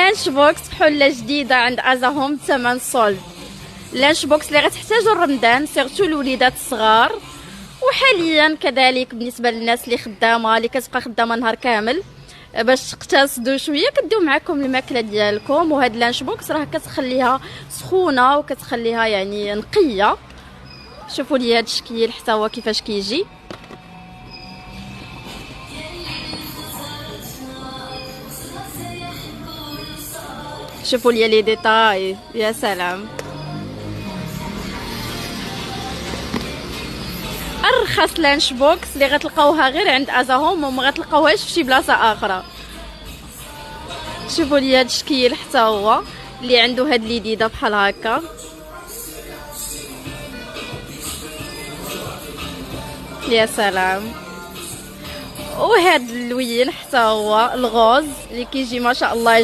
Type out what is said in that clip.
لانش بوكس حله جديده عند ازاهوم بثمن صلب. لانش بوكس اللي غتحتاجو رمضان سيرتو الوليدات الصغار، وحاليا كذلك بالنسبه للناس اللي خدامه اللي كتبقى خدامه نهار كامل باش تقتصدوا شويه كديو معكم الماكله ديالكم. وهاد لانش بوكس راه كتخليها سخونه وكتخليها يعني نقيه. شوفوا لي هاد الشكل حتى هو كيفاش كيجي. شوفوا لي لي ديتاي، يا سلام. ارخص لانش بوكس اللي غتلقاوها غير عند ازاهوم وما غتلقاوهاش في شي بلاصه اخرى. شوفوا لي هاد الشكل حتى هو اللي عنده هاد اليديده بحال هكا. يا سلام. وهاد اللوين حتى هو الغوز اللي كيجي ما شاء الله